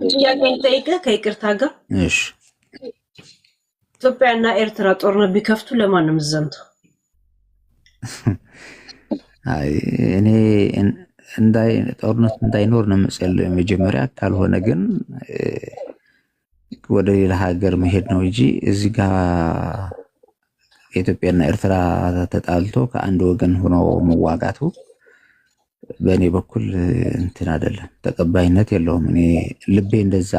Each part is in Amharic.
ጥያቄን ጠይቀህ ከይቅርታ ጋር እሺ ኢትዮጵያና ኤርትራ ጦርነት ቢከፍቱ ለማን ነው የምትዘምተው? አይ እኔ ጦርነት እንዳይኖር ነው የምጸልየው መጀመሪያ። ካልሆነ ግን ወደ ሌላ ሀገር መሄድ ነው እንጂ እዚህ ጋር ኢትዮጵያና ኤርትራ ተጣልቶ ከአንድ ወገን ሆኖ መዋጋቱ በእኔ በኩል እንትን አይደለም፣ ተቀባይነት የለውም። እኔ ልቤ እንደዛ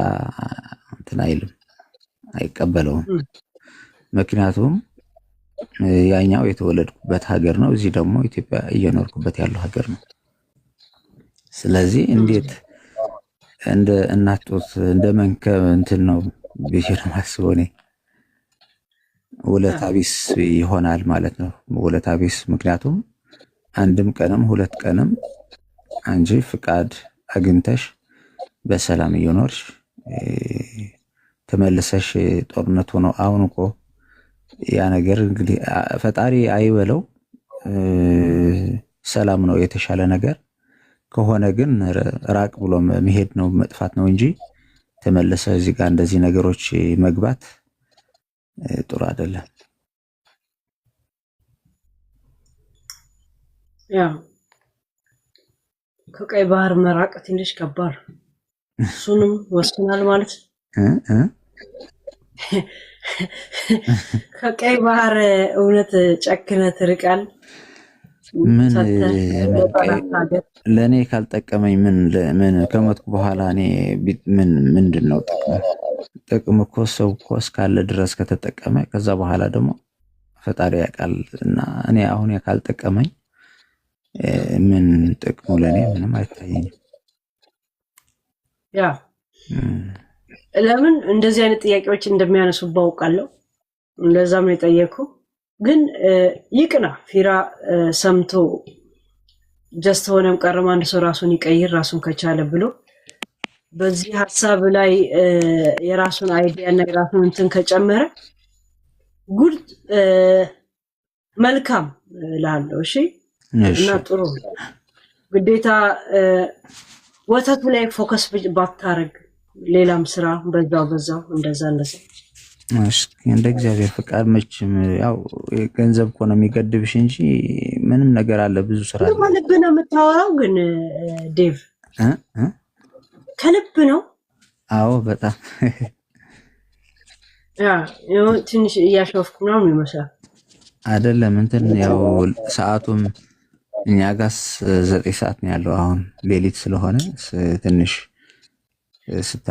እንትን አይልም፣ አይቀበለውም። ምክንያቱም ያኛው የተወለድኩበት ሀገር ነው፣ እዚህ ደግሞ ኢትዮጵያ እየኖርኩበት ያለው ሀገር ነው። ስለዚህ እንዴት እንደ እናት ጡት እንደ መንከብ እንትን ነው ብዬ ነው የማስበው እኔ። ውለታ ቢስ ይሆናል ማለት ነው። ውለታ ቢስ ምክንያቱም አንድም ቀንም ሁለት ቀንም አንቺ ፍቃድ አግኝተሽ በሰላም እየኖርሽ ተመልሰሽ ጦርነቱ ነው። አሁን እኮ ያ ነገር እንግዲህ ፈጣሪ አይበለው ሰላም ነው የተሻለ ነገር ከሆነ ግን ራቅ ብሎ መሄድ ነው መጥፋት ነው እንጂ ተመለሰ እዚህ ጋር እንደዚህ ነገሮች መግባት ጥሩ አይደለም። ያ ከቀይ ባህር መራቅ ትንሽ ከባድ፣ እሱንም ወስናል ማለት ከቀይ ባህር እውነት ጨክነ ትርቃል። ምን ለእኔ ካልጠቀመኝ ምን ከሞትኩ በኋላ እኔ ምንድን ነው ጥቅሙ? ጥቅም እኮ ሰው እኮ እስካለ ድረስ ከተጠቀመ ከዛ በኋላ ደግሞ ፈጣሪ ያውቃል። እና እኔ አሁን ካልጠቀመኝ ምን ጥቅሙ? ለእኔ ምንም አይታየኝም። ያ ለምን እንደዚህ አይነት ጥያቄዎች እንደሚያነሱ ባውቃለሁ። እንደዛም ነው የጠየኩ። ግን ይቅና ፊራ ሰምቶ ጀስት ሆነም ቀረም አንድ ሰው ራሱን ይቀይር ራሱን ከቻለ ብሎ በዚህ ሀሳብ ላይ የራሱን አይዲያ እና የራሱን እንትን ከጨመረ ጉድ መልካም ላለው። እሺ እና ጥሩ ግዴታ ወተቱ ላይ ፎከስ ባታረግ ሌላም ስራ በዛው እንደዛ እንደ እግዚአብሔር ፍቃድ መቼም ያው ገንዘብ እኮ ነው የሚገድብሽ እንጂ ምንም ነገር አለ፣ ብዙ ስራ አለ። ከልብ ነው የምታወራው ግን ዴቭ ከልብ ነው? አዎ በጣም ትንሽ እያሾፍኩ ነው ይመስላል። አይደለም እንትን ያው ሰዓቱም እኛ ጋር 9 ሰዓት ነው ያለው አሁን ሌሊት ስለሆነ ትንሽ ስታ